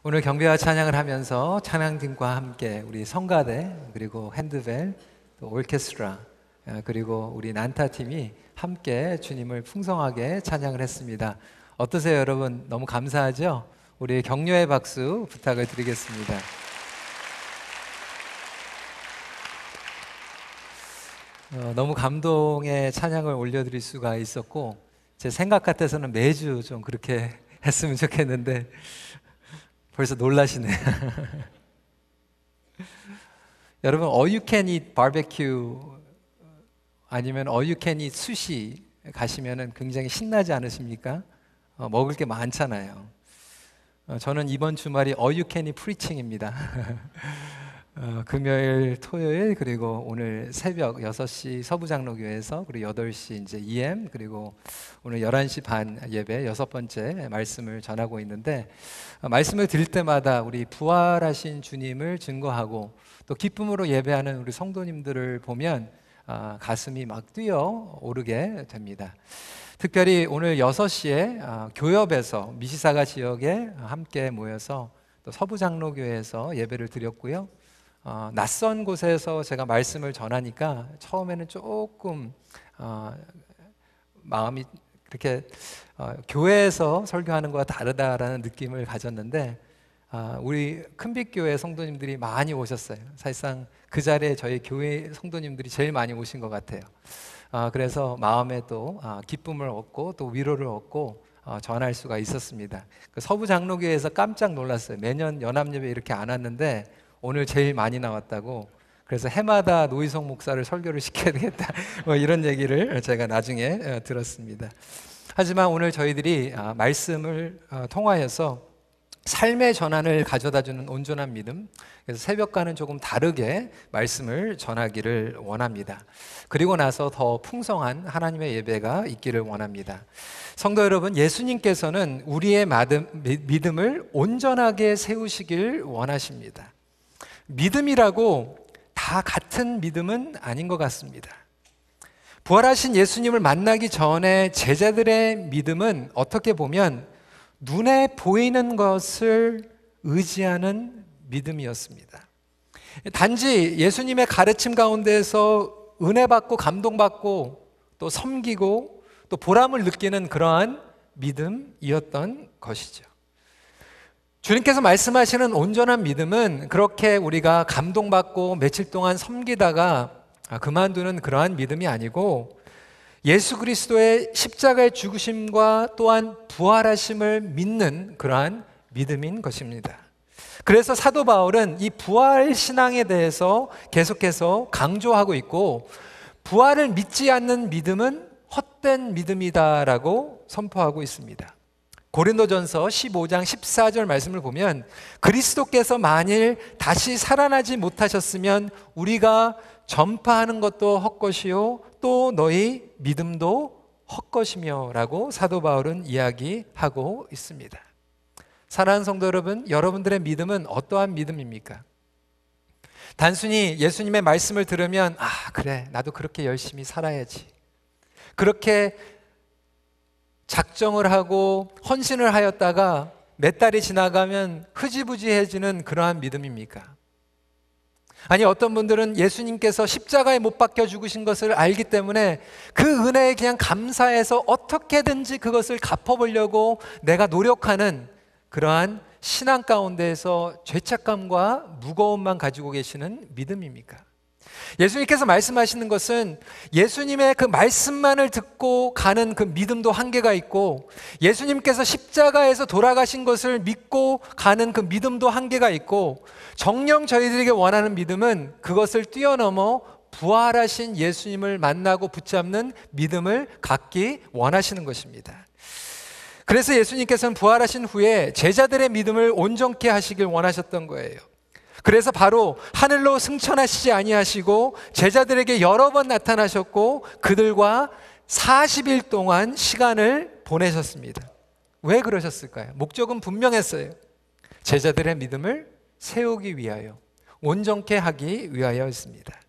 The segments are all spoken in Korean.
오늘 경배와 찬양을 하면서 찬양팀과 함께 우리 성가대 그리고 핸드벨 또 오케스트라 그리고 우리 난타팀이 함께 주님을 풍성하게 찬양을 했습니다. 어떠세요 여러분? 너무 감사하죠? 우리 격려의 박수 부탁을 드리겠습니다. 너무 감동의 찬양을 올려드릴 수가 있었고 제 생각 같아서는 매주 좀 그렇게 했으면 좋겠는데 벌써 놀라시네. 여러분, all you can eat barbecue 아니면 all you can eat sushi 가시면은 굉장히 신나지 않으십니까? 먹을 게 많잖아요. 저는 이번 주말이 all you can eat preaching입니다. 금요일, 토요일 그리고 오늘 새벽 6시 서부장로교회에서 그리고 8시 이제 EM 그리고 오늘 11시 반 예배 6번째 말씀을 전하고 있는데 말씀을 드릴 때마다 우리 부활하신 주님을 증거하고 또 기쁨으로 예배하는 우리 성도님들을 보면 가슴이 막 뛰어 오르게 됩니다. 특별히 오늘 6시에 교협에서 미시사가 지역에 함께 모여서 또 서부장로교회에서 예배를 드렸고요. 낯선 곳에서 제가 말씀을 전하니까 처음에는 조금 마음이 그렇게 교회에서 설교하는 것과 다르다라는 느낌을 가졌는데 우리 큰빛교회 성도님들이 많이 오셨어요. 사실상 그 자리에 저희 교회 성도님들이 제일 많이 오신 것 같아요. 그래서 마음에 또 기쁨을 얻고 또 위로를 얻고 전할 수가 있었습니다. 그 서부장로교회에서 깜짝 놀랐어요. 매년 연합예배 이렇게 안 왔는데 오늘 제일 많이 나왔다고. 그래서 해마다 노희성 목사를 설교를 시켜야 되겠다 뭐 이런 얘기를 제가 나중에 들었습니다. 하지만 오늘 저희들이 말씀을 통하여서 삶의 전환을 가져다주는 온전한 믿음, 그래서 새벽과는 조금 다르게 말씀을 전하기를 원합니다. 그리고 나서 더 풍성한 하나님의 예배가 있기를 원합니다. 성도 여러분, 예수님께서는 우리의 믿음을 온전하게 세우시길 원하십니다. 믿음이라고 다 같은 믿음은 아닌 것 같습니다. 부활하신 예수님을 만나기 전에 제자들의 믿음은 어떻게 보면 눈에 보이는 것을 의지하는 믿음이었습니다. 단지 예수님의 가르침 가운데서 은혜 받고 감동받고 또 섬기고 또 보람을 느끼는 그러한 믿음이었던 것이죠. 주님께서 말씀하시는 온전한 믿음은 그렇게 우리가 감동받고 며칠 동안 섬기다가 그만두는 그러한 믿음이 아니고 예수 그리스도의 십자가의 죽으심과 또한 부활하심을 믿는 그러한 믿음인 것입니다. 그래서 사도 바울은 이 부활 신앙에 대해서 계속해서 강조하고 있고 부활을 믿지 않는 믿음은 헛된 믿음이다라고 선포하고 있습니다. 고린도전서 15장 14절 말씀을 보면 그리스도께서 만일 다시 살아나지 못하셨으면 우리가 전파하는 것도 헛것이요 또 너희 믿음도 헛것이며 라고 사도 바울은 이야기하고 있습니다. 사랑하는 성도 여러분, 여러분들의 믿음은 어떠한 믿음입니까? 단순히 예수님의 말씀을 들으면 그래 나도 그렇게 열심히 살아야지, 그렇게 작정을 하고 헌신을 하였다가 몇 달이 지나가면 흐지부지해지는 그러한 믿음입니까? 아니 어떤 분들은 예수님께서 십자가에 못 박혀 죽으신 것을 알기 때문에 그 은혜에 그냥 감사해서 어떻게든지 그것을 갚아보려고 내가 노력하는 그러한 신앙 가운데에서 죄책감과 무거움만 가지고 계시는 믿음입니까? 예수님께서 말씀하시는 것은 예수님의 그 말씀만을 듣고 가는 그 믿음도 한계가 있고 예수님께서 십자가에서 돌아가신 것을 믿고 가는 그 믿음도 한계가 있고 정녕 저희들에게 원하는 믿음은 그것을 뛰어넘어 부활하신 예수님을 만나고 붙잡는 믿음을 갖기 원하시는 것입니다. 그래서 예수님께서는 부활하신 후에 제자들의 믿음을 온전케 하시길 원하셨던 거예요. 그래서 바로 하늘로 승천하시지 아니하시고 제자들에게 여러 번 나타나셨고 그들과 40일 동안 시간을 보내셨습니다. 왜 그러셨을까요? 목적은 분명했어요. 제자들의 믿음을 세우기 위하여, 온전케 하기 위하여였습니다.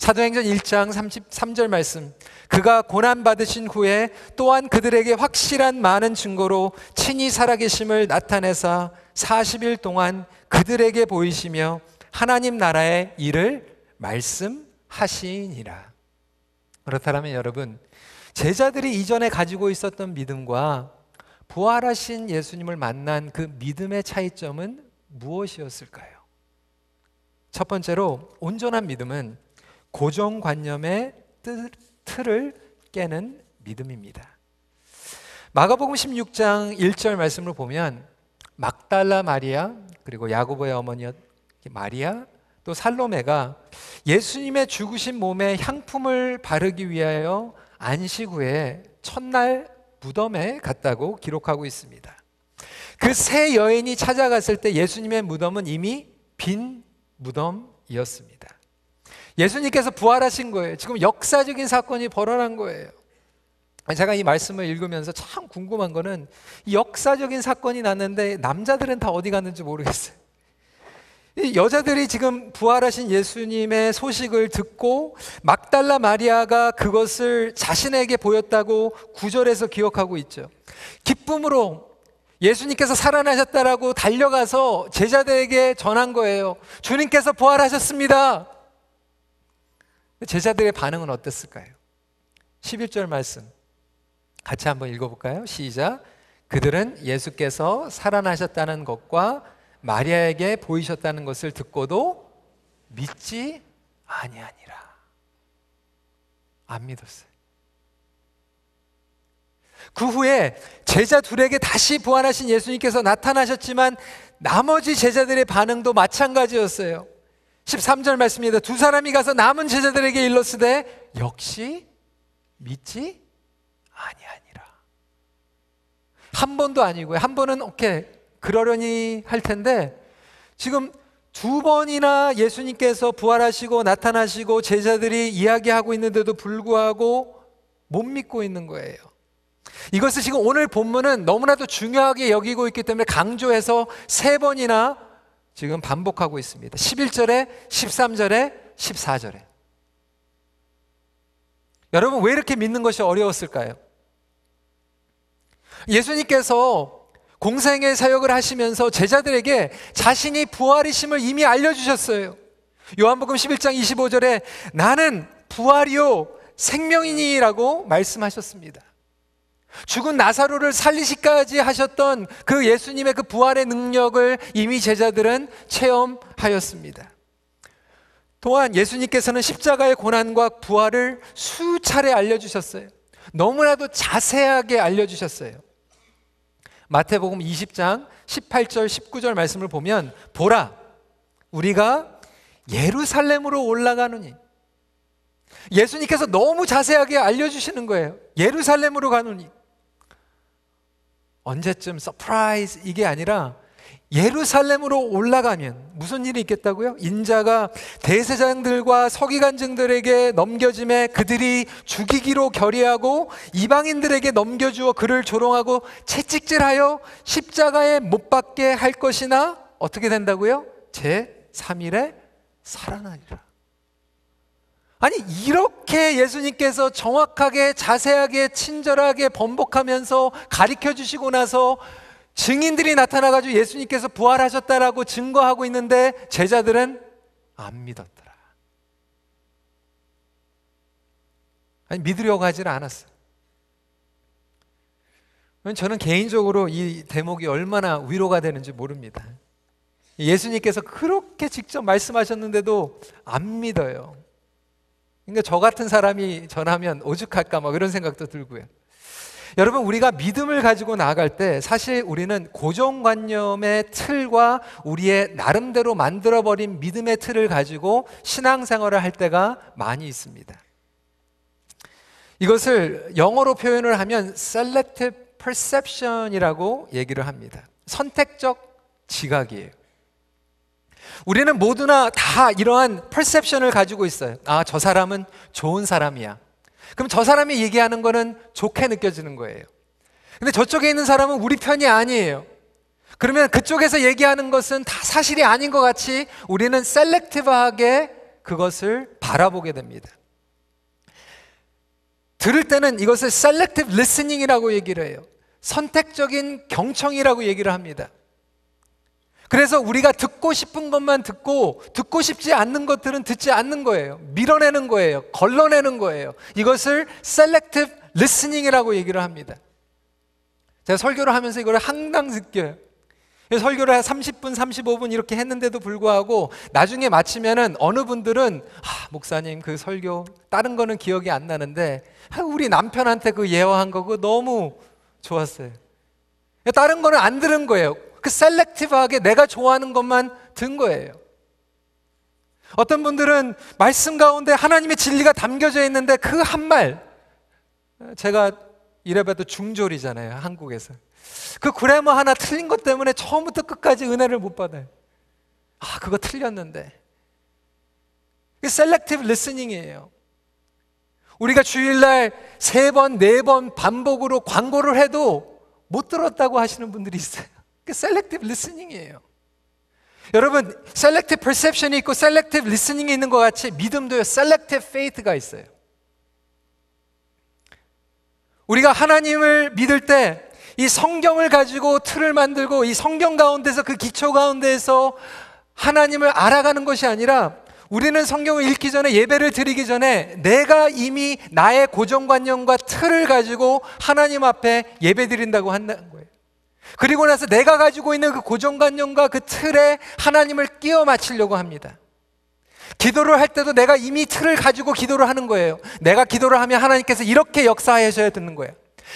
사도행전 1장 33절 말씀, 그가 고난받으신 후에 또한 그들에게 확실한 많은 증거로 친히 살아계심을 나타내사 40일 동안 그들에게 보이시며 하나님 나라의 일을 말씀하시니라. 그렇다면 여러분, 제자들이 이전에 가지고 있었던 믿음과 부활하신 예수님을 만난 그 믿음의 차이점은 무엇이었을까요? 첫 번째로, 온전한 믿음은 고정관념의 틀을 깨는 믿음입니다. 마가복음 16장 1절 말씀을 보면 막달라 마리아, 그리고 야고보의 어머니 마리아, 또 살로메가 예수님의 죽으신 몸에 향품을 바르기 위하여 안식 후에 첫날 무덤에 갔다고 기록하고 있습니다. 그 세 여인이 찾아갔을 때 예수님의 무덤은 이미 빈 무덤이었습니다. 예수님께서 부활하신 거예요. 지금 역사적인 사건이 벌어난 거예요. 제가 이 말씀을 읽으면서 참 궁금한 거는, 이 역사적인 사건이 났는데 남자들은 다 어디 갔는지 모르겠어요. 이 여자들이 지금 부활하신 예수님의 소식을 듣고 막달라 마리아가 그것을 자신에게 보였다고 9절에서 기억하고 있죠. 기쁨으로 예수님께서 살아나셨다라고 달려가서 제자들에게 전한 거예요. 주님께서 부활하셨습니다. 제자들의 반응은 어땠을까요? 11절 말씀 같이 한번 읽어볼까요? 시작. 그들은 예수께서 살아나셨다는 것과 마리아에게 보이셨다는 것을 듣고도 믿지 아니하니라. 안 믿었어요. 그 후에 제자 둘에게 다시 부활하신 예수님께서 나타나셨지만 나머지 제자들의 반응도 마찬가지였어요. 13절 말씀입니다. 두 사람이 가서 남은 제자들에게 일렀으되 역시 믿지 아니하니라. 한 번도 아니고요. 한 번은 오케이 그러려니 할 텐데, 지금 두 번이나 예수님께서 부활하시고 나타나시고 제자들이 이야기하고 있는데도 불구하고 못 믿고 있는 거예요. 이것을 지금 오늘 본문은 너무나도 중요하게 여기고 있기 때문에 강조해서 세 번이나 지금 반복하고 있습니다. 11절에, 13절에, 14절에. 여러분, 왜 이렇게 믿는 것이 어려웠을까요? 예수님께서 공생의 사역을 하시면서 제자들에게 자신이 부활이심을 이미 알려주셨어요. 요한복음 11장 25절에 나는 부활이요 생명이니 라고 말씀하셨습니다. 죽은 나사로를 살리시까지 하셨던 그 예수님의 그 부활의 능력을 이미 제자들은 체험하였습니다. 또한 예수님께서는 십자가의 고난과 부활을 수차례 알려주셨어요. 너무나도 자세하게 알려주셨어요. 마태복음 20장 18절 19절 말씀을 보면 보라 우리가 예루살렘으로 올라가느니, 예수님께서 너무 자세하게 알려주시는 거예요. 예루살렘으로 가느니. 언제쯤 서프라이즈 이게 아니라 예루살렘으로 올라가면 무슨 일이 있겠다고요? 인자가 대제사장들과 서기관들에게 넘겨짐에 그들이 죽이기로 결의하고 이방인들에게 넘겨주어 그를 조롱하고 채찍질하여 십자가에 못 박게 할 것이나 어떻게 된다고요? 제3일에 살아나리라. 아니, 이렇게 예수님께서 정확하게 자세하게 친절하게 번복하면서 가르쳐 주시고 나서 증인들이 나타나가지고 예수님께서 부활하셨다라고 증거하고 있는데 제자들은 안 믿었더라. 아니, 믿으려고 하지는 않았어요. 저는 개인적으로 이 대목이 얼마나 위로가 되는지 모릅니다. 예수님께서 그렇게 직접 말씀하셨는데도 안 믿어요. 그러니까 저 같은 사람이 전하면 오죽할까 막 이런 생각도 들고요. 여러분, 우리가 믿음을 가지고 나아갈 때 사실 우리는 고정관념의 틀과 우리의 나름대로 만들어버린 믿음의 틀을 가지고 신앙생활을 할 때가 많이 있습니다. 이것을 영어로 표현을 하면 selective perception이라고 얘기를 합니다. 선택적 지각이에요. 우리는 모두나 다 이러한 perception을 가지고 있어요. 아, 저 사람은 좋은 사람이야. 그럼 저 사람이 얘기하는 거는 좋게 느껴지는 거예요. 근데 저쪽에 있는 사람은 우리 편이 아니에요. 그러면 그쪽에서 얘기하는 것은 다 사실이 아닌 것 같이 우리는 셀렉티브하게 그것을 바라보게 됩니다. 들을 때는 이것을 selective listening이라고 얘기를 해요. 선택적인 경청이라고 얘기를 합니다. 그래서 우리가 듣고 싶은 것만 듣고 듣고 싶지 않는 것들은 듣지 않는 거예요. 밀어내는 거예요. 걸러내는 거예요. 이것을 selective listening이라고 얘기를 합니다. 제가 설교를 하면서 이걸 항상 느껴요. 설교를 30분, 35분 이렇게 했는데도 불구하고 나중에 마치면은 어느 분들은 목사님 그 설교 다른 거는 기억이 안 나는데 우리 남편한테 그 예화한 거 그거 너무 좋았어요. 다른 거는 안 들은 거예요. 그 셀렉티브하게 내가 좋아하는 것만 든 거예요. 어떤 분들은 말씀 가운데 하나님의 진리가 담겨져 있는데 그 한 말, 제가 이래봐도 중졸이잖아요, 한국에서. 그 그래머 하나 틀린 것 때문에 처음부터 끝까지 은혜를 못 받아요. 그거 틀렸는데. 이게 셀렉티브 리스닝이에요. 우리가 주일날 3번, 4번 반복으로 광고를 해도 못 들었다고 하시는 분들이 있어요. 그게 셀렉티브 리스닝이에요. 여러분, 셀렉티브 퍼셉션이 있고 셀렉티브 리스닝이 있는 것 같이 믿음도요, 셀렉티브 페이트가 있어요. 우리가 하나님을 믿을 때 이 성경을 가지고 틀을 만들고 이 성경 가운데서 그 기초 가운데에서 하나님을 알아가는 것이 아니라 우리는 성경을 읽기 전에 예배를 드리기 전에 내가 이미 나의 고정관념과 틀을 가지고 하나님 앞에 예배 드린다고 한다는 거예요. 그리고 나서 내가 가지고 있는 그 고정관념과 그 틀에 하나님을 끼워 맞추려고 합니다. 기도를 할 때도 내가 이미 틀을 가지고 기도를 하는 거예요. 내가 기도를 하면 하나님께서 이렇게 역사하셔야 되는 거예요.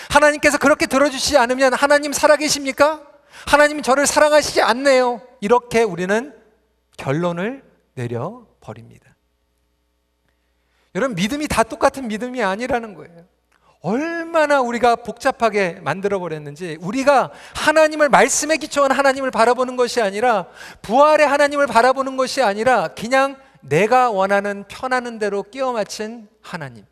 하나님께서 그렇게 들어주시지 않으면 하나님 살아계십니까? 하나님 저를 사랑하시지 않네요. 이렇게 우리는 결론을 내려버립니다. 여러분, 믿음이 다 똑같은 믿음이 아니라는 거예요. 얼마나 우리가 복잡하게 만들어버렸는지, 우리가 하나님을, 말씀에 기초한 하나님을 바라보는 것이 아니라, 부활의 하나님을 바라보는 것이 아니라 그냥 내가 원하는 편하는 대로 끼워 맞춘 하나님.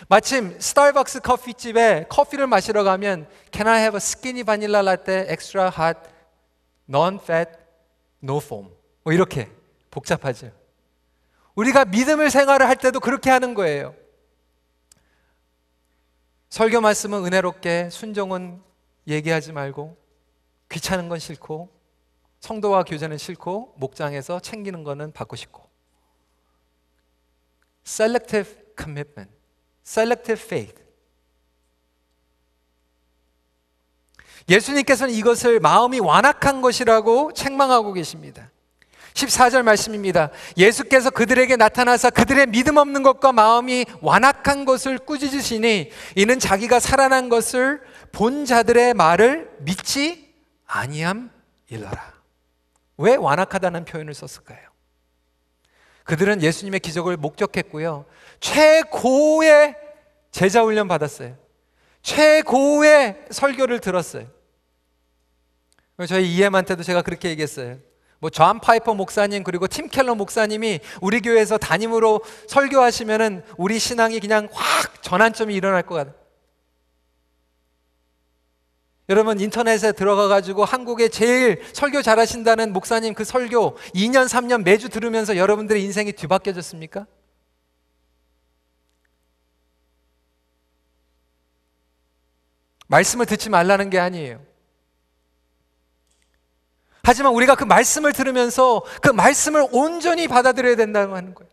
마침 스타벅스 커피집에 커피를 마시러 가면 Can I have a skinny vanilla latte, extra hot, non-fat, no foam, 뭐 이렇게 복잡하죠. 우리가 믿음을 생활을 할 때도 그렇게 하는 거예요. 설교 말씀은 은혜롭게, 순종은 얘기하지 말고, 귀찮은 건 싫고, 성도와 교제는 싫고, 목장에서 챙기는 거는 받고 싶고. Selective commitment, selective faith. 예수님께서는 이것을 마음이 완악한 것이라고 책망하고 계십니다. 14절 말씀입니다. 예수께서 그들에게 나타나서 그들의 믿음 없는 것과 마음이 완악한 것을 꾸짖으시니 이는 자기가 살아난 것을 본 자들의 말을 믿지 아니함일러라. 왜 완악하다는 표현을 썼을까요? 그들은 예수님의 기적을 목격했고요, 최고의 제자 훈련 받았어요. 최고의 설교를 들었어요. 저희 EM한테도 제가 그렇게 얘기했어요. 존 파이퍼 목사님 그리고 팀 켈러 목사님이 우리 교회에서 담임으로 설교하시면은 우리 신앙이 그냥 확 전환점이 일어날 것 같아요. 여러분, 인터넷에 들어가가지고 한국에 제일 설교 잘하신다는 목사님 그 설교 2년 3년 매주 들으면서 여러분들의 인생이 뒤바뀌어졌습니까? 말씀을 듣지 말라는 게 아니에요. 하지만 우리가 그 말씀을 들으면서 그 말씀을 온전히 받아들여야 된다고 하는 거예요.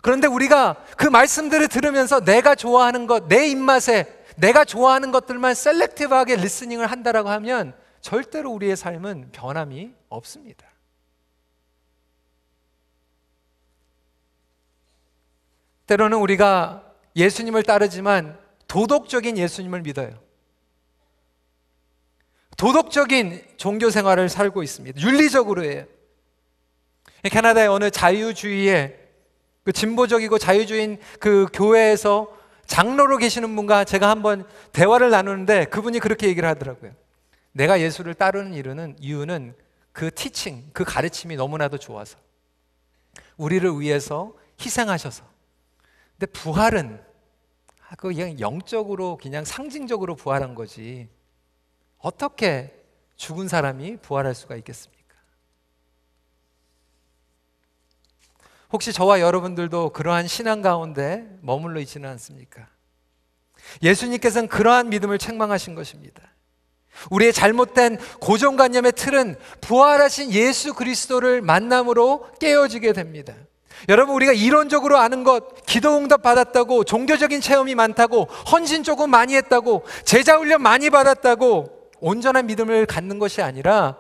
그런데 우리가 그 말씀들을 들으면서 내가 좋아하는 것, 내 입맛에 내가 좋아하는 것들만 셀렉티브하게 리스닝을 한다라고 하면 절대로 우리의 삶은 변함이 없습니다. 때로는 우리가 예수님을 따르지만 도덕적인 예수님을 믿어요. 도덕적인 종교 생활을 살고 있습니다. 윤리적으로 해요. 캐나다의 어느 자유주의의 그 진보적이고 자유주의인 그 교회에서 장로로 계시는 분과 제가 한번 대화를 나누는데 그분이 그렇게 얘기를 하더라고요. 내가 예수를 따르는 이유는 그 티칭, 그 가르침이 너무나도 좋아서, 우리를 위해서 희생하셔서. 근데 부활은 그냥 영적으로 그냥 상징적으로 부활한 거지 어떻게 죽은 사람이 부활할 수가 있겠습니까? 혹시 저와 여러분들도 그러한 신앙 가운데 머물러 있지는 않습니까? 예수님께서는 그러한 믿음을 책망하신 것입니다. 우리의 잘못된 고정관념의 틀은 부활하신 예수 그리스도를 만남으로 깨어지게 됩니다. 여러분, 우리가 이론적으로 아는 것, 기도 응답 받았다고, 종교적인 체험이 많다고, 헌신 조금 많이 했다고, 제자 훈련 많이 받았다고 온전한 믿음을 갖는 것이 아니라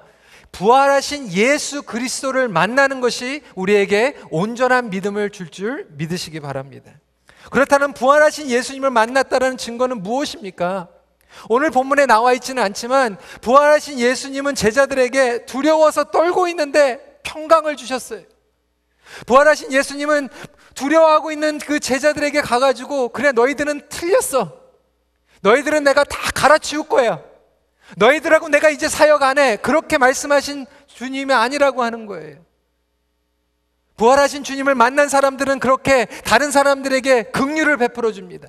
부활하신 예수 그리스도를 만나는 것이 우리에게 온전한 믿음을 줄 믿으시기 바랍니다. 그렇다면 부활하신 예수님을 만났다는 증거는 무엇입니까? 오늘 본문에 나와 있지는 않지만 부활하신 예수님은 제자들에게 두려워서 떨고 있는데 평강을 주셨어요. 부활하신 예수님은 두려워하고 있는 그 제자들에게 가가지고, 그래, 너희들은 틀렸어. 너희들은 내가 다 갈아치울 거야. 너희들하고 내가 이제 사역 안 해. 그렇게 말씀하신 주님이 아니라고 하는 거예요. 부활하신 주님을 만난 사람들은 그렇게 다른 사람들에게 긍휼을 베풀어 줍니다.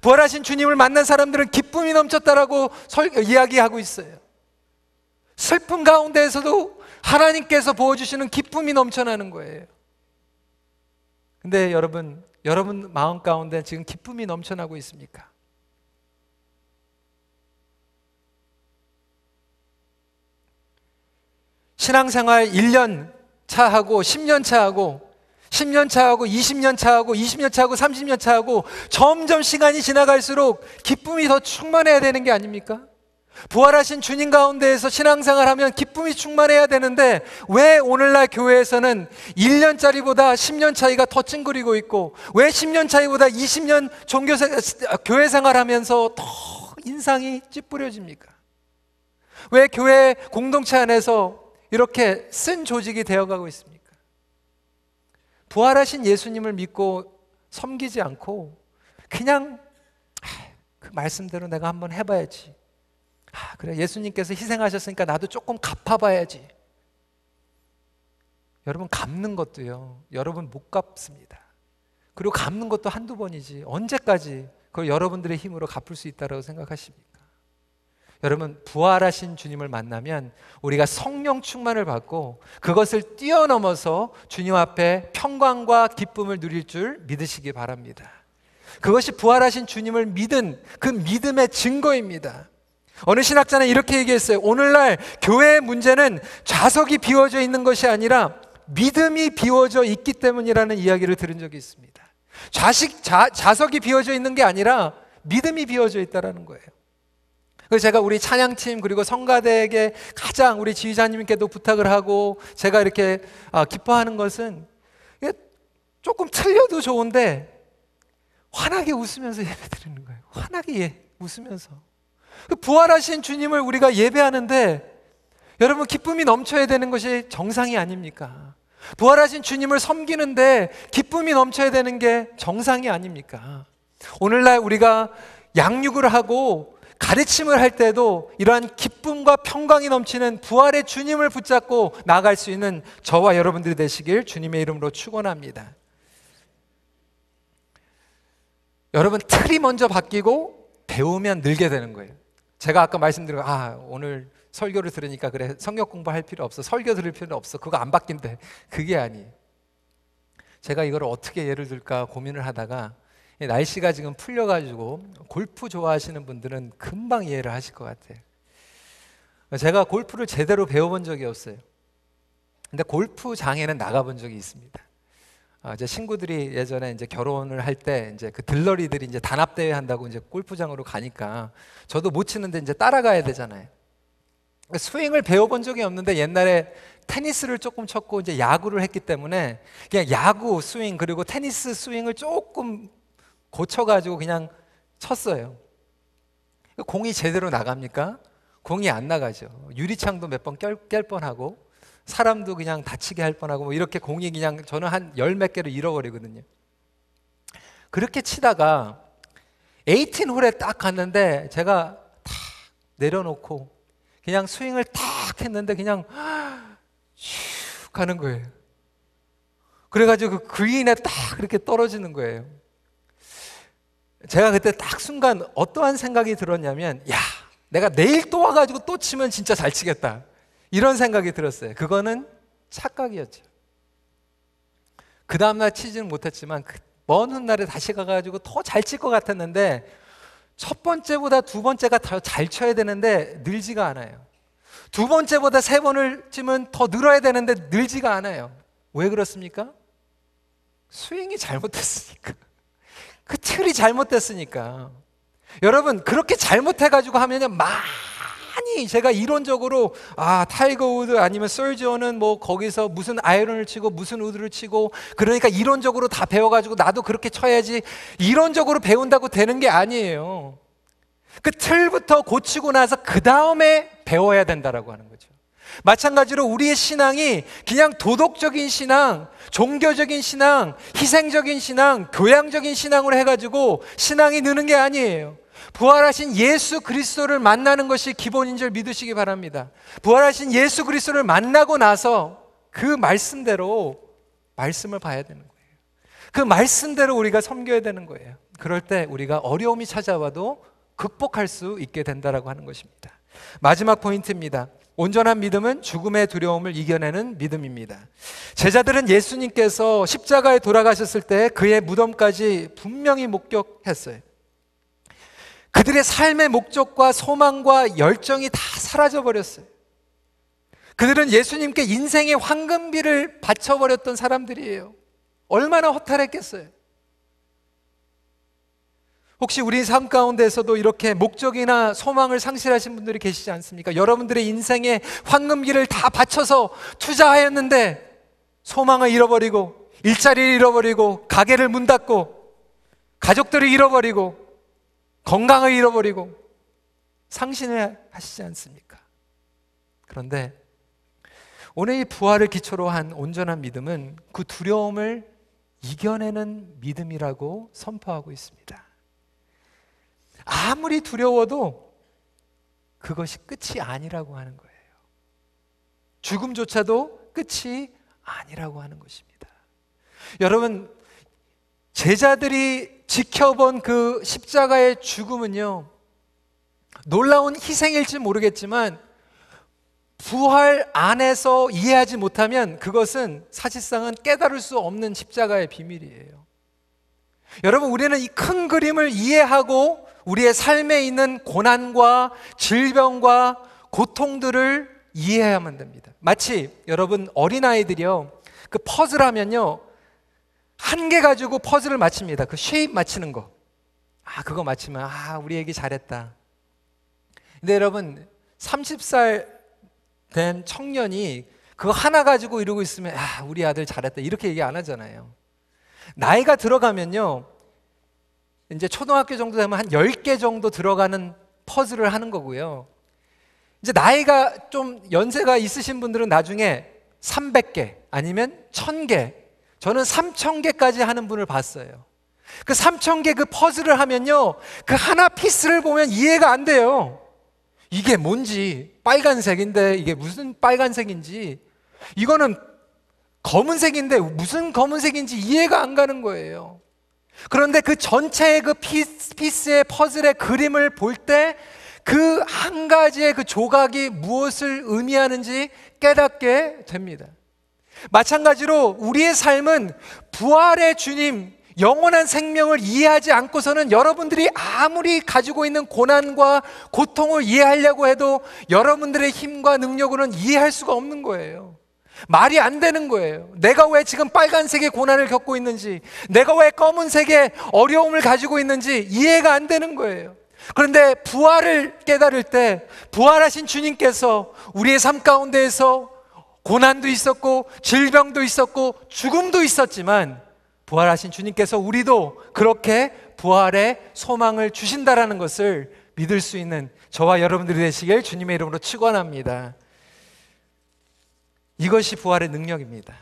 부활하신 주님을 만난 사람들은 기쁨이 넘쳤다라고 이야기하고 있어요. 슬픔 가운데에서도 하나님께서 부어주시는 기쁨이 넘쳐나는 거예요. 근데 여러분 마음 가운데 지금 기쁨이 넘쳐나고 있습니까? 신앙생활 1년 차하고 10년 차하고 10년 차하고 20년 차하고 20년 차하고 30년 차하고 점점 시간이 지나갈수록 기쁨이 더 충만해야 되는 게 아닙니까? 부활하신 주님 가운데에서 신앙생활하면 기쁨이 충만해야 되는데 왜 오늘날 교회에서는 1년짜리보다 10년 차이가 더 찡그리고 있고, 왜 10년 차이보다 20년 교회 생활하면서 더 인상이 찌푸려집니까? 왜 교회 공동체 안에서 이렇게 쓴 조직이 되어가고 있습니까? 부활하신 예수님을 믿고 섬기지 않고 그냥 그 말씀대로 내가 한번 해봐야지. 그래, 예수님께서 희생하셨으니까 나도 조금 갚아봐야지. 여러분, 갚는 것도요, 여러분 못 갚습니다. 그리고 갚는 것도 한두 번이지 언제까지 그걸 여러분들의 힘으로 갚을 수 있다고 생각하십니까? 여러분, 부활하신 주님을 만나면 우리가 성령 충만을 받고 그것을 뛰어넘어서 주님 앞에 평강과 기쁨을 누릴 줄 믿으시기 바랍니다. 그것이 부활하신 주님을 믿은 그 믿음의 증거입니다. 어느 신학자는 이렇게 얘기했어요. 오늘날 교회의 문제는 좌석이 비워져 있는 것이 아니라 믿음이 비워져 있기 때문이라는 이야기를 들은 적이 있습니다. 좌석이 비워져 있는 게 아니라 믿음이 비워져 있다는 거예요. 그래서 제가 우리 찬양팀 그리고 성가대에게 가장 우리 지휘자님께도 부탁을 하고 제가 이렇게 기뻐하는 것은, 조금 틀려도 좋은데 환하게 웃으면서 예배드리는 거예요. 환하게 웃으면서 부활하신 주님을 우리가 예배하는데, 여러분, 기쁨이 넘쳐야 되는 것이 정상이 아닙니까? 부활하신 주님을 섬기는데 기쁨이 넘쳐야 되는 게 정상이 아닙니까? 오늘날 우리가 양육을 하고 가르침을 할 때도 이러한 기쁨과 평강이 넘치는 부활의 주님을 붙잡고 나아갈 수 있는 저와 여러분들이 되시길 주님의 이름으로 축원합니다. 여러분, 틀이 먼저 바뀌고 배우면 늘게 되는 거예요. 제가 아까 말씀드린 오늘 설교를 들으니까 그래, 성경 공부할 필요 없어, 설교 들을 필요 없어, 그거 안 바뀐대. 그게 아니에요. 제가 이걸 어떻게 예를 들까 고민을 하다가, 날씨가 지금 풀려가지고 골프 좋아하시는 분들은 금방 이해를 하실 것 같아요. 제가 골프를 제대로 배워본 적이 없어요. 근데 골프장에는 나가본 적이 있습니다. 제 친구들이 예전에 이제 결혼을 할 때 이제 그 들러리들이 이제 단합대회 한다고 이제 골프장으로 가니까 저도 못 치는데 이제 따라가야 되잖아요. 스윙을 배워본 적이 없는데 옛날에 테니스를 조금 쳤고 이제 야구를 했기 때문에 그냥 야구 스윙 그리고 테니스 스윙을 조금 고쳐가지고 그냥 쳤어요. 공이 제대로 나갑니까? 공이 안 나가죠. 유리창도 몇 번 깰 뻔하고 사람도 그냥 다치게 할 뻔하고 뭐 이렇게 공이 그냥, 저는 한 열 몇 개를 잃어버리거든요. 그렇게 치다가 18홀에 딱 갔는데 제가 탁 내려놓고 그냥 스윙을 탁 했는데 그냥 슉 가는 거예요. 그래가지고 그 그린에 딱 그렇게 떨어지는 거예요. 제가 그때 딱 순간 어떠한 생각이 들었냐면, 내가 내일 또 와가지고 또 치면 진짜 잘 치겠다, 이런 생각이 들었어요. 그거는 착각이었죠. 그 다음날 치지는 못했지만 먼 훗날에 다시 가가지고 더 잘 칠 것 같았는데 첫 번째보다 두 번째가 더 잘 쳐야 되는데 늘지가 않아요. 두 번째보다 세 번을 치면 더 늘어야 되는데 늘지가 않아요. 왜 그렇습니까? 스윙이 잘못됐으니까. 그 틀이 잘못됐으니까. 여러분, 그렇게 잘못해가지고 하면요, 많이 제가 이론적으로 타이거 우드 아니면 솔지어는 뭐 거기서 무슨 아이론을 치고 무슨 우드를 치고, 그러니까 이론적으로 다 배워가지고 나도 그렇게 쳐야지, 이론적으로 배운다고 되는 게 아니에요. 그 틀부터 고치고 나서 그 다음에 배워야 된다라고 하는 거죠. 마찬가지로 우리의 신앙이 그냥 도덕적인 신앙, 종교적인 신앙, 희생적인 신앙, 교양적인 신앙으로 해가지고 신앙이 느는 게 아니에요. 부활하신 예수 그리스도를 만나는 것이 기본인 줄 믿으시기 바랍니다. 부활하신 예수 그리스도를 만나고 나서 그 말씀대로 말씀을 봐야 되는 거예요. 그 말씀대로 우리가 섬겨야 되는 거예요. 그럴 때 우리가 어려움이 찾아와도 극복할 수 있게 된다라고 하는 것입니다. 마지막 포인트입니다. 온전한 믿음은 죽음의 두려움을 이겨내는 믿음입니다. 제자들은 예수님께서 십자가에 돌아가셨을 때 그의 무덤까지 분명히 목격했어요. 그들의 삶의 목적과 소망과 열정이 다 사라져버렸어요. 그들은 예수님께 인생의 황금비를 바쳐버렸던 사람들이에요. 얼마나 허탈했겠어요. 혹시 우리 삶 가운데서도 이렇게 목적이나 소망을 상실하신 분들이 계시지 않습니까? 여러분들의 인생에 황금기를 다 바쳐서 투자하였는데 소망을 잃어버리고, 일자리를 잃어버리고, 가게를 문 닫고, 가족들을 잃어버리고, 건강을 잃어버리고 상신을 하시지 않습니까? 그런데 오늘 이 부활을 기초로 한 온전한 믿음은 그 두려움을 이겨내는 믿음이라고 선포하고 있습니다. 아무리 두려워도 그것이 끝이 아니라고 하는 거예요. 죽음조차도 끝이 아니라고 하는 것입니다. 여러분, 제자들이 지켜본 그 십자가의 죽음은요, 놀라운 희생일지 모르겠지만 부활 안에서 이해하지 못하면 그것은 사실상은 깨달을 수 없는 십자가의 비밀이에요. 여러분, 우리는 이 큰 그림을 이해하고 우리의 삶에 있는 고난과 질병과 고통들을 이해해야만 됩니다. 마치 여러분 어린아이들이요, 그 퍼즐 하면요, 한 개 가지고 퍼즐을 맞춥니다. 그 쉐입 맞히는 거. 그거 맞히면 우리 애기 잘했다. 근데 여러분, 30살 된 청년이 그거 하나 가지고 이러고 있으면 우리 아들 잘했다 이렇게 얘기 안 하잖아요. 나이가 들어가면요, 이제 초등학교 정도 되면 한 10개 정도 들어가는 퍼즐을 하는 거고요. 이제 나이가 좀 연세가 있으신 분들은 나중에 300개 아니면 1000개, 저는 3000개까지 하는 분을 봤어요. 그 3000개 그 퍼즐을 하면요, 그 하나 피스를 보면 이해가 안 돼요. 이게 뭔지, 빨간색인데 이게 무슨 빨간색인지, 이거는 검은색인데 무슨 검은색인지 이해가 안 가는 거예요. 그런데 그 전체의 그 피스의 퍼즐의 그림을 볼 때 그 한 가지의 그 조각이 무엇을 의미하는지 깨닫게 됩니다. 마찬가지로 우리의 삶은 부활의 주님, 영원한 생명을 이해하지 않고서는 여러분들이 아무리 가지고 있는 고난과 고통을 이해하려고 해도 여러분들의 힘과 능력으로는 이해할 수가 없는 거예요. 말이 안 되는 거예요. 내가 왜 지금 빨간색의 고난을 겪고 있는지, 내가 왜 검은색의 어려움을 가지고 있는지 이해가 안 되는 거예요. 그런데 부활을 깨달을 때 부활하신 주님께서 우리의 삶 가운데에서 고난도 있었고 질병도 있었고 죽음도 있었지만 부활하신 주님께서 우리도 그렇게 부활의 소망을 주신다라는 것을 믿을 수 있는 저와 여러분들이 되시길 주님의 이름으로 축원합니다. 이것이 부활의 능력입니다.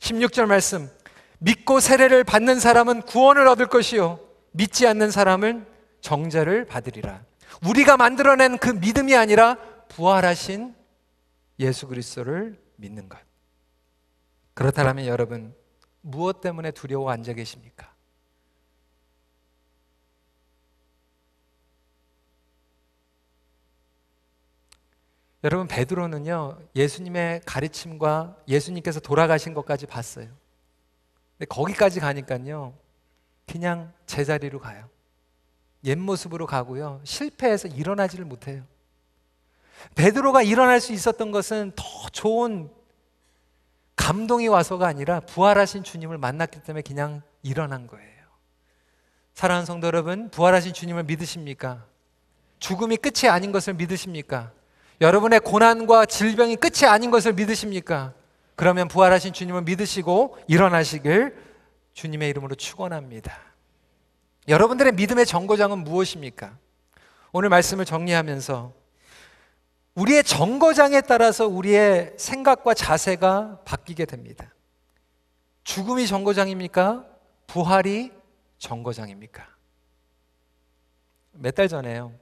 16절 말씀, 믿고 세례를 받는 사람은 구원을 얻을 것이요 믿지 않는 사람은 정죄를 받으리라. 우리가 만들어낸 그 믿음이 아니라 부활하신 예수 그리스도를 믿는 것. 그렇다면 여러분, 무엇 때문에 두려워 앉아 계십니까? 여러분, 베드로는요, 예수님의 가르침과 예수님께서 돌아가신 것까지 봤어요. 근데 거기까지 가니까요, 그냥 제자리로 가요. 옛 모습으로 가고요, 실패해서 일어나지를 못해요. 베드로가 일어날 수 있었던 것은 더 좋은 감동이 와서가 아니라 부활하신 주님을 만났기 때문에 그냥 일어난 거예요. 사랑하는 성도 여러분, 부활하신 주님을 믿으십니까? 죽음이 끝이 아닌 것을 믿으십니까? 여러분의 고난과 질병이 끝이 아닌 것을 믿으십니까? 그러면 부활하신 주님을 믿으시고 일어나시길 주님의 이름으로 축원합니다. 여러분들의 믿음의 정거장은 무엇입니까? 오늘 말씀을 정리하면서 우리의 정거장에 따라서 우리의 생각과 자세가 바뀌게 됩니다. 죽음이 정거장입니까? 부활이 정거장입니까? 몇 달 전에요,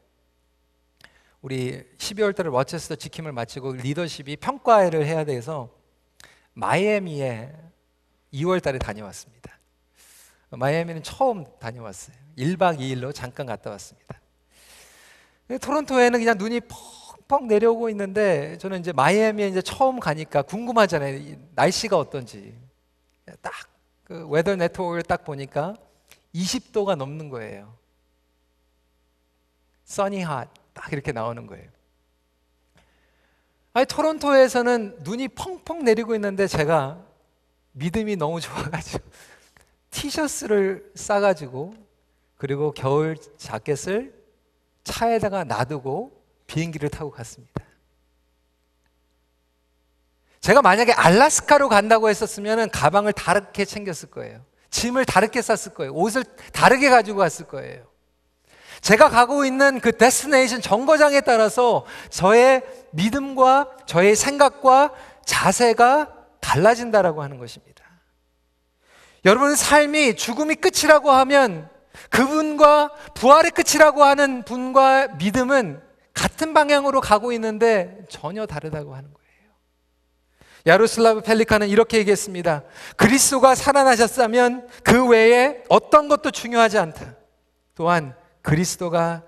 우리 12월 달에 워체스터 지킴을 마치고 리더십이 평가회를 해야 돼서 마이애미에 2월 달에 다녀왔습니다. 마이애미는 처음 다녀왔어요. 1박 2일로 잠깐 갔다 왔습니다. 토론토에는 그냥 눈이 펑펑 내려오고 있는데, 저는 이제 마이애미에 이제 처음 가니까 궁금하잖아요. 날씨가 어떤지. 딱 그 웨더 네트워크를 딱 보니까 20도가 넘는 거예요. sunny hot 딱 이렇게 나오는 거예요. 아니, 토론토에서는 눈이 펑펑 내리고 있는데 제가 믿음이 너무 좋아가지고 티셔츠를 싸가지고, 그리고 겨울 자켓을 차에다가 놔두고 비행기를 타고 갔습니다. 제가 만약에 알라스카로 간다고 했었으면 가방을 다르게 챙겼을 거예요. 짐을 다르게 쌌을 거예요. 옷을 다르게 가지고 갔을 거예요. 제가 가고 있는 그 데스티네이션 정거장에 따라서 저의 믿음과 저의 생각과 자세가 달라진다라고 하는 것입니다. 여러분, 삶이 죽음이 끝이라고 하면 그분과 부활의 끝이라고 하는 분과 믿음은 같은 방향으로 가고 있는데 전혀 다르다고 하는 거예요. 야로슬라브 펠리칸은 이렇게 얘기했습니다. 그리스도가 살아나셨다면 그 외에 어떤 것도 중요하지 않다. 또한 그리스도가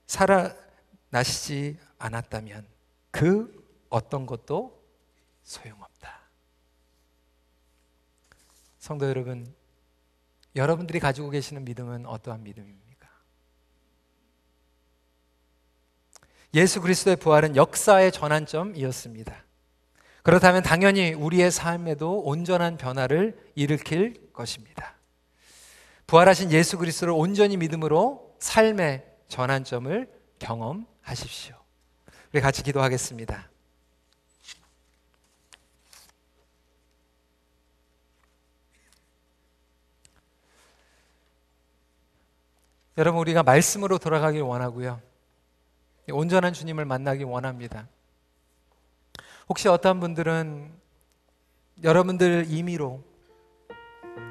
살아나시지 않았다면 그 어떤 것도 소용없다. 성도 여러분, 여러분들이 가지고 계시는 믿음은 어떠한 믿음입니까? 예수 그리스도의 부활은 역사의 전환점이었습니다. 그렇다면 당연히 우리의 삶에도 온전한 변화를 일으킬 것입니다. 부활하신 예수 그리스도를 온전히 믿음으로 삶의 전환점을 경험하십시오. 우리 같이 기도하겠습니다. 여러분, 우리가 말씀으로 돌아가길 원하고요, 온전한 주님을 만나길 원합니다. 혹시 어떤 분들은 여러분들 임의로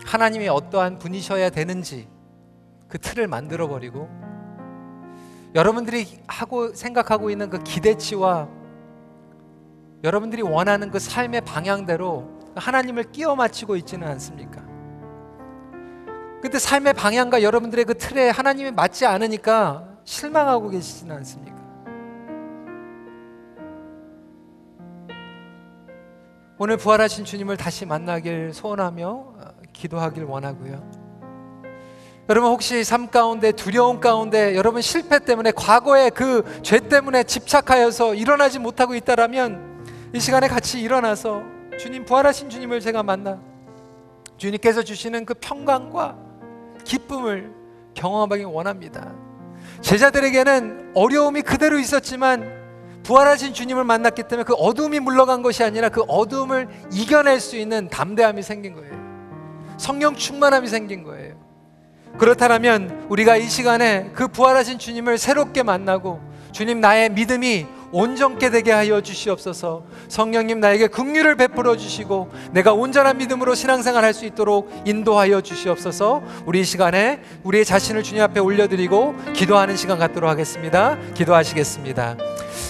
하나님이 어떠한 분이셔야 되는지 그 틀을 만들어버리고, 여러분들이 생각하고 있는 그 기대치와 여러분들이 원하는 그 삶의 방향대로 하나님을 끼워 맞추고 있지는 않습니까? 근데 삶의 방향과 여러분들의 그 틀에 하나님이 맞지 않으니까 실망하고 계시지는 않습니까? 오늘 부활하신 주님을 다시 만나길 소원하며 기도하길 원하고요. 여러분, 혹시 삶 가운데, 두려움 가운데 여러분 실패 때문에, 과거의 그 죄 때문에 집착하여서 일어나지 못하고 있다라면 이 시간에 같이 일어나서 주님, 부활하신 주님을 제가 만나 주님께서 주시는 그 평강과 기쁨을 경험하기 원합니다. 제자들에게는 어려움이 그대로 있었지만 부활하신 주님을 만났기 때문에 그 어두움이 물러간 것이 아니라 그 어두움을 이겨낼 수 있는 담대함이 생긴 거예요. 성령 충만함이 생긴 거예요. 그렇다면 우리가 이 시간에 그 부활하신 주님을 새롭게 만나고, 주님, 나의 믿음이 온전케 되게 하여 주시옵소서. 성령님, 나에게 긍휼을 베풀어 주시고 내가 온전한 믿음으로 신앙생활 할 수 있도록 인도하여 주시옵소서. 우리 이 시간에 우리의 자신을 주님 앞에 올려드리고 기도하는 시간 갖도록 하겠습니다. 기도하시겠습니다.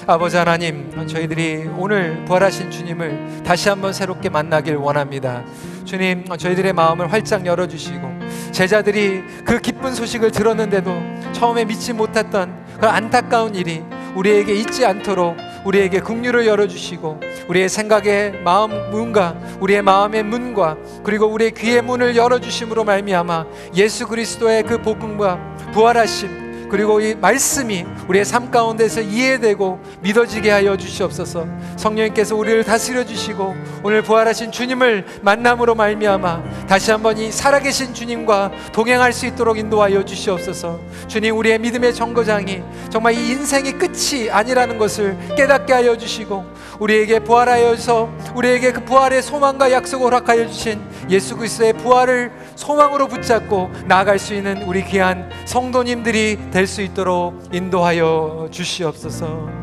아버지 하나님, 저희들이 오늘 부활하신 주님을 다시 한번 새롭게 만나길 원합니다. 주님, 저희들의 마음을 활짝 열어주시고, 제자들이 그 기쁜 소식을 들었는데도 처음에 믿지 못했던 그런 안타까운 일이 우리에게 있지 않도록 우리에게 긍휼을 열어주시고 우리의 생각의 마음 문과 우리의 마음의 문과 그리고 우리의 귀의 문을 열어주심으로 말미암아 예수 그리스도의 그 복음과 부활하심 그리고 이 말씀이 우리의 삶 가운데서 이해되고 믿어지게 하여 주시옵소서. 성령님께서 우리를 다스려 주시고 오늘 부활하신 주님을 만남으로 말미암아 다시 한번 이 살아계신 주님과 동행할 수 있도록 인도하여 주시옵소서. 주님, 우리의 믿음의 정거장이 정말 이 인생의 끝이 아니라는 것을 깨닫게 하여 주시고 우리에게 부활하여서 우리에게 그 부활의 소망과 약속을 허락하여 주신 예수 그리스도의 부활을 소망으로 붙잡고 나아갈 수 있는 우리 귀한 성도님들이 될 수 있도록 인도하여 주시옵소서.